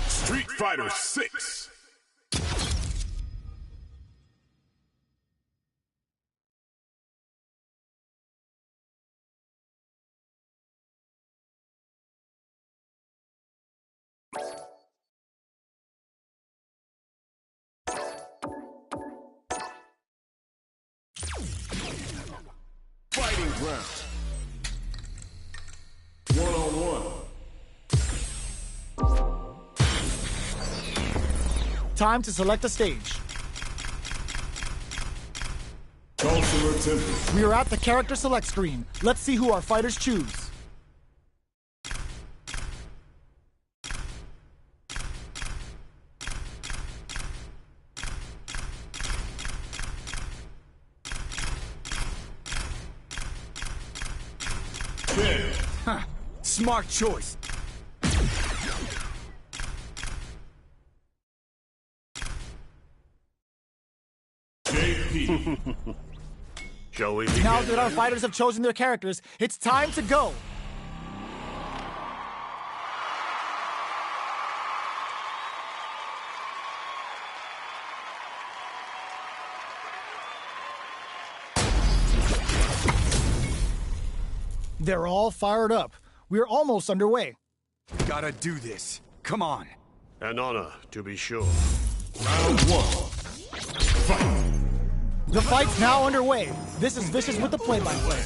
Street Fighter 6. Fighting round. 1-on-1. Time to select a stage. Dulcimer Temple. We are at the character select screen. Let's see who our fighters choose. Huh. Smart choice. JP. Shall we begin? Now that our fighters have chosen their characters, it's time to go. They're all fired up. We're almost underway. Gotta do this. Come on. An honor, to be sure. Round 1. Fight. The fight's now underway. This is Vicious with the play-by-play.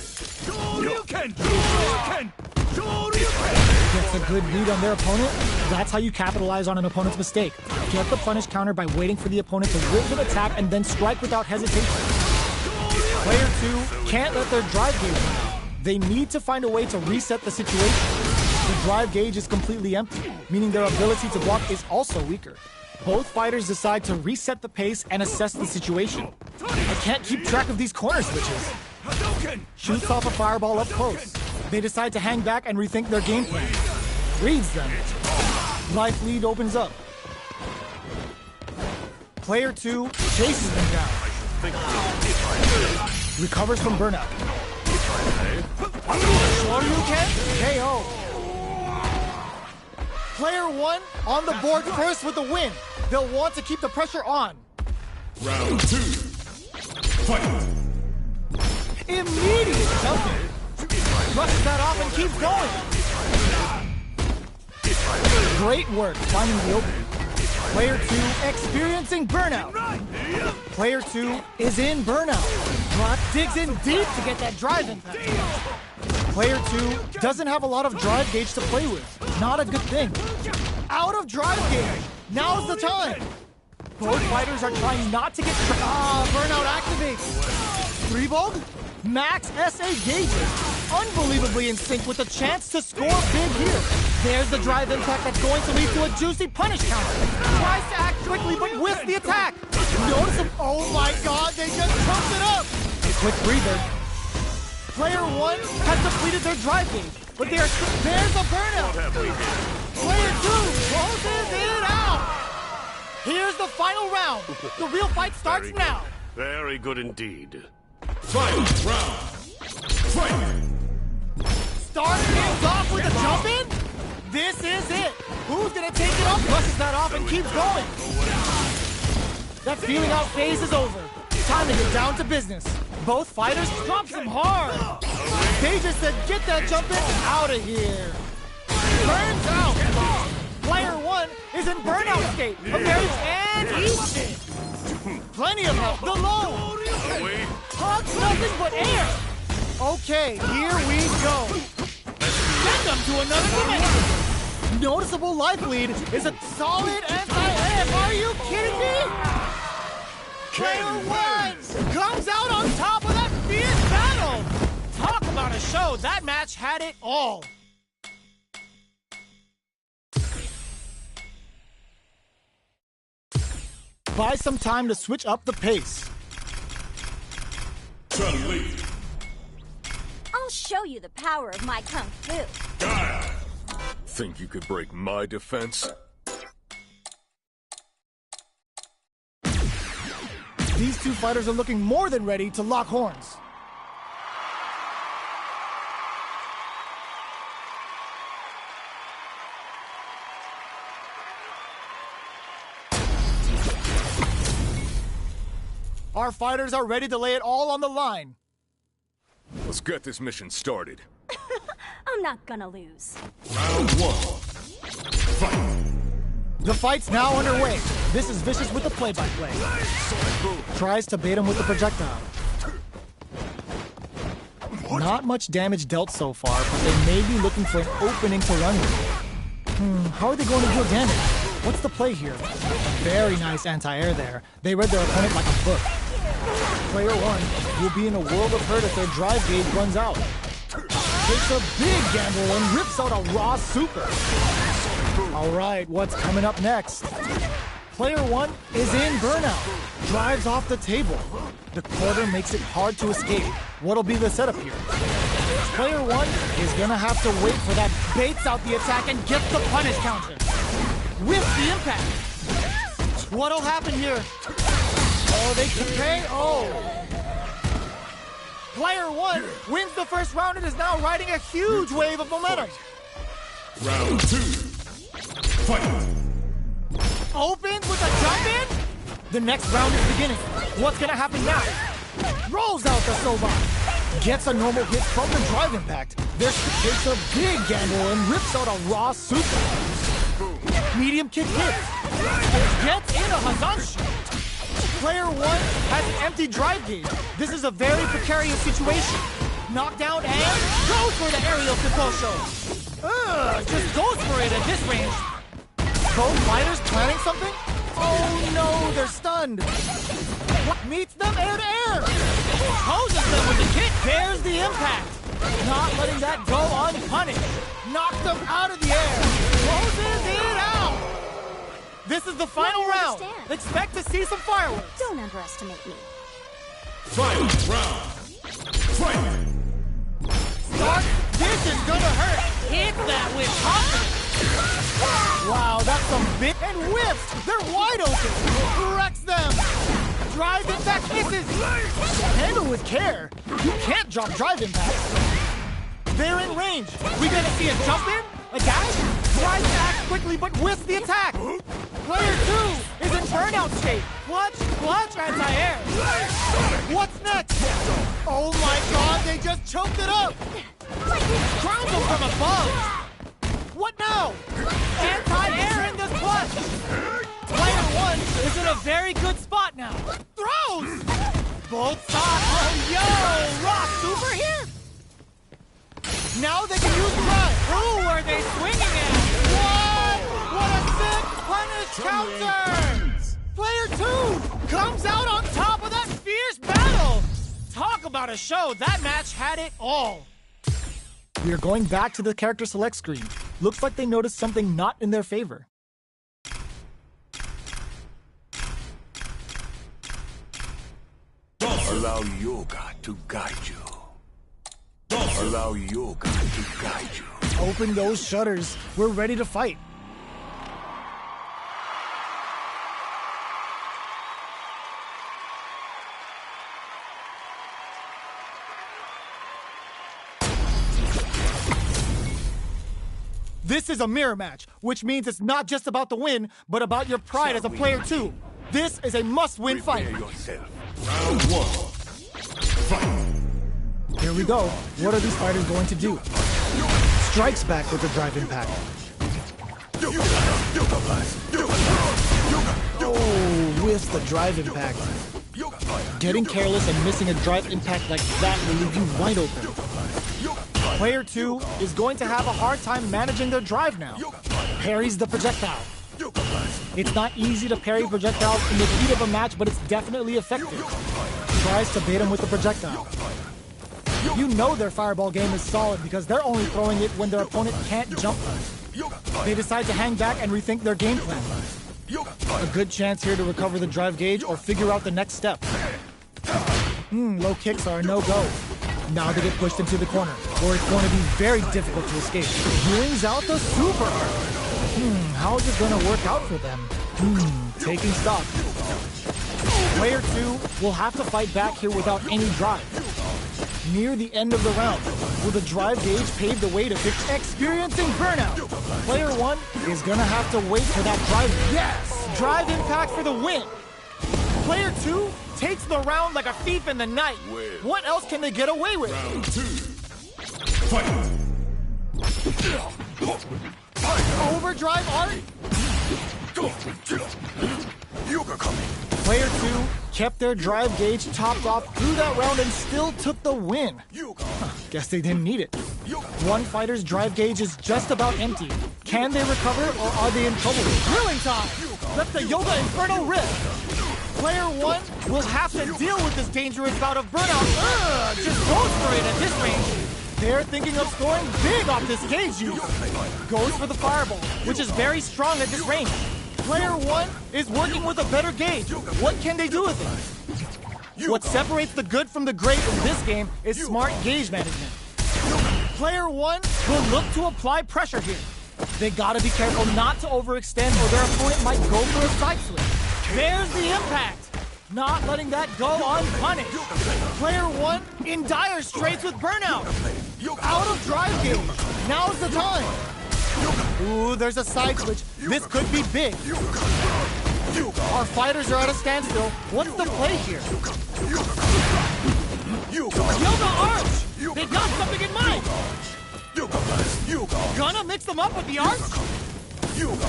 Gets a good lead on their opponent. That's how you capitalize on an opponent's mistake. Get the punish counter by waiting for the opponent to whip an attack and then strike without hesitation. Player 2 can't let their drive gauge run out. They need to find a way to reset the situation. The drive gauge is completely empty, meaning their ability to block is also weaker. Both fighters decide to reset the pace and assess the situation. I can't keep track of these corner switches. Shoots off a fireball up close. They decide to hang back and rethink their game plan. Reads them. Life lead opens up. Player 2 chases them down. Recovers from burnout. Shoryuken KO. Player 1 on the board first with the win. They'll want to keep the pressure on. Round 2. Fight. Immediate jumping. Brushes that off and keeps going. Great work finding the opening. Player 2 experiencing burnout. Player 2 is in burnout. Brock digs in deep to get that drive impact. Player 2 doesn't have a lot of drive gauge to play with. Not a good thing. Out of drive gauge. Now's the time. Both fighters are trying not to get burnout activates. 3-Vogue? Max SA gauges. Unbelievably in sync with a chance to score big here. There's the drive impact that's going to lead to a juicy punish counter. Tries to act quickly but whiffs the attack. Notice him. Oh my god, they just trumped it up. Quick breather. Player 1 has depleted their drive gauge, but there's a burnout. Player 2 closes it out. Here's the final round. The real fight starts now. Very good indeed. Fight round. Fight. Start things off with a jump in. This is it. Who's gonna take it up? Brushes that off and keeps going. That feeling out phase is over. Time to get down to business. Both fighters drop him hard. They just said, get that jump in out of here. Burns out. Player 1 is in burnout state. And eats it. Plenty of help. The low. Hugs nothing but air. Okay, here we go. Send them to another dimension. Noticeable life lead is a solid anti-air. Are you kidding me? Player 1 comes out on top of that fierce battle. Talk about a show. That match had it all. Buy some time to switch up the pace. Chun-Li. I'll show you the power of my kung fu. Think you could break my defense? These two fighters are looking more than ready to lock horns. Our fighters are ready to lay it all on the line. Let's get this mission started. I'm not gonna lose. Round 1. Fight. The fight's now underway. This is Vicious with the play-by-play. Tries to bait him with the projectile. Not much damage dealt so far, but they may be looking for an opening to run with. How are they going to deal damage? What's the play here? Very nice anti-air there. They read their opponent like a book. Player 1 will be in a world of hurt if their drive gauge runs out. Takes a big gamble and rips out a raw super. All right, what's coming up next? Player 1 is in burnout. Drives off the table. The quarter makes it hard to escape. What'll be the setup here? Player 1 is gonna have to wait for that baits out the attack and gets the punish counter. With the impact. What'll happen here? Oh, they can pay. Oh. Player 1 wins the first round and is now riding a huge wave of momentum. Round 2. Fight. Opens with a jump in. The next round is beginning. What's gonna happen now? Rolls out the Soba. Gets a normal hit from the drive impact. This takes a big gamble and rips out a raw super. Medium kick hits. Gets in a Hazanshi. Player 1 has an empty drive gauge. This is a very precarious situation. Knockdown and goes for the aerial Kikosho. Just goes for it at this range. Both fighters planning something? Oh no, they're stunned. Meets them air to air. Poses them with the kick. There's the impact. Not letting that go unpunished. Knocks them out of the air. Closes it out. This is the final round. Understand. Expect to see some fireworks. Don't underestimate me. Final round. Fight. Start. This is gonna hurt. Hit that with confidence. Wow, that's some big and whiffs. They're wide open. Wrecks them. Drive impact misses. Handle with care. You can't drop drive impact. They're in range. We gonna see a jump in? A dash? Tries to act quickly but whiffs the attack. Player 2 is in burnout state. Clutch, anti-air. What's next? Oh my god, they just choked it up. Crowns them from above. What now? Anti-air in this clutch. Player 1 is in a very good spot now. Throws. Both sides. Oh, yo, raw super here. Now they can use drive. Who are they swinging at? What a sick punish counter! Player 2 comes out on top of that fierce battle. Talk about a show. That match had it all. We are going back to the character select screen. Looks like they noticed something not in their favor. Allow yoga to guide you. Allow yoga to guide you. Open those shutters. We're ready to fight. This is a mirror match, which means it's not just about the win, but about your pride as a player too. This is a must-win fight. Prepare yourself. Round 1. Fight. Here we go. What are these fighters going to do? Strikes back with the drive impact. Oh, whiffs the drive impact. Getting careless and missing a drive impact like that will leave you wide open. Player 2 is going to have a hard time managing their drive now. Parries the projectile. It's not easy to parry projectiles in the heat of a match, but it's definitely effective. Tries to bait him with the projectile. You know their fireball game is solid because they're only throwing it when their opponent can't jump. They decide to hang back and rethink their game plan. A good chance here to recover the drive gauge or figure out the next step. Low kicks are a no-go. Now they get pushed into the corner, where it's going to be very difficult to escape. Brings out the super arc. How is it going to work out for them? Taking stock. Player 2 will have to fight back here without any drive. Near the end of the round, will the drive gauge pave the way to experiencing burnout? Player 1 is going to have to wait for that drive. Yes! Drive impact for the win! Player 2 takes the round like a thief in the night. What else can they get away with? Round 2. Fight! Overdrive art? Yuga coming. Player 2 kept their drive gauge topped off through that round and still took the win. Guess they didn't need it. One fighter's drive gauge is just about empty. Can they recover or are they in trouble? Drilling time! Let the Yoga Inferno rip! Player 1 will have to deal with this dangerous bout of burnout. Just goes for it at this range. They're thinking of scoring big off this gauge use. Goes for the fireball, which is very strong at this range. Player 1 is working with a better gauge. What can they do with it? What separates the good from the great in this game is smart gauge management. Player 1 will look to apply pressure here. They gotta be careful not to overextend or their opponent might go for a side switch. There's the impact. Not letting that go unpunished. Player 1 in dire straits with burnout. Out of drive gauge. Now's the time. Ooh, there's a side switch. This could be big. Our fighters are at a standstill. What's the play here? Yoga Arch! They got something in mind! Gonna mix them up with the arch? Eureka!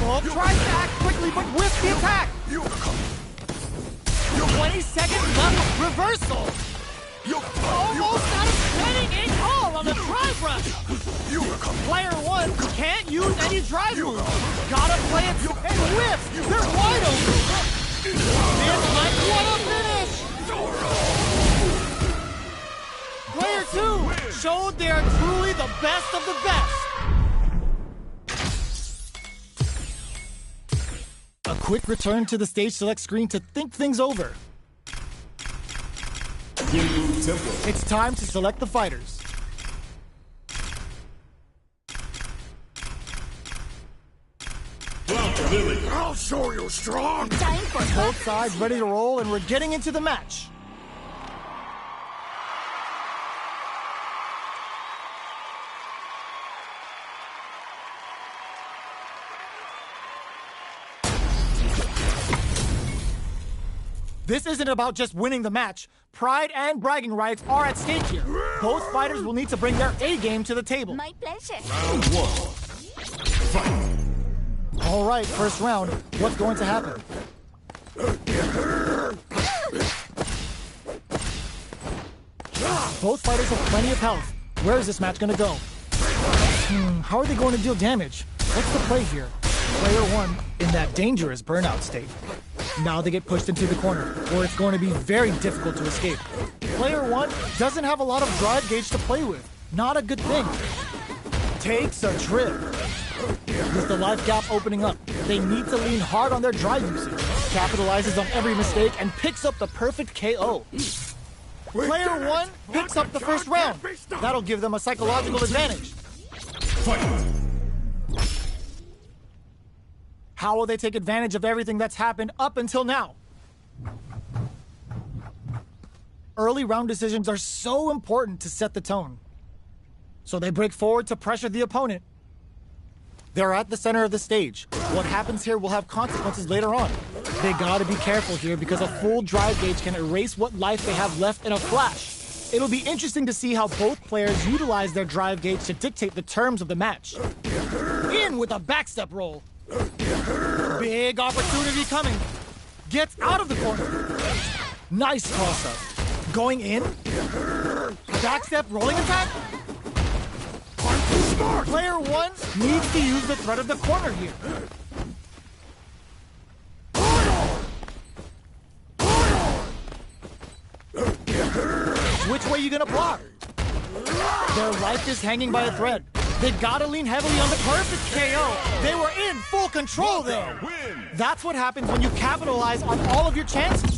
Bob tries to act quickly but whiffs the attack! 20 seconds left, reversal! Almost out of spinning it all on the drive rush! Player 1 can't use any drive moves! Gotta play it and whiffs! They're wide open! This might want to finish! Player 2 showed they are truly the best of the best! A quick return to the stage select screen to think things over. It's time to select the fighters. I'll show you strong. Time for Both sides ready to roll, and we're getting into the match. This isn't about just winning the match. Pride and bragging rights are at stake here. Both fighters will need to bring their A game to the table. my pleasure. Round 1. Fight! All right, first round. What's going to happen? Both fighters have plenty of health. Where is this match going to go? How are they going to deal damage? What's the play here? Player 1 in that dangerous burnout state. Now they get pushed into the corner, where it's going to be very difficult to escape. Player 1 doesn't have a lot of drive gauge to play with. Not a good thing. Takes a trip. With the life gap opening up, they need to lean hard on their drive usage. Capitalizes on every mistake and picks up the perfect KO. Player 1 picks up the first round. That'll give them a psychological advantage. Fight! How will they take advantage of everything that's happened up until now? Early round decisions are so important to set the tone. So they break forward to pressure the opponent. They're at the center of the stage. What happens here will have consequences later on. They gotta be careful here because a full drive gauge can erase what life they have left in a flash. It'll be interesting to see how both players utilize their drive gauge to dictate the terms of the match. In with a backstep roll. Big opportunity coming. Gets out of the corner. Nice toss-up. Going in. Backstep rolling attack. Player 1 needs to use the threat of the corner here. Which way you gonna block? Their life is hanging by a thread. They gotta lean heavily on the perfect KO. They were in full control there. That's what happens when you capitalize on all of your chances.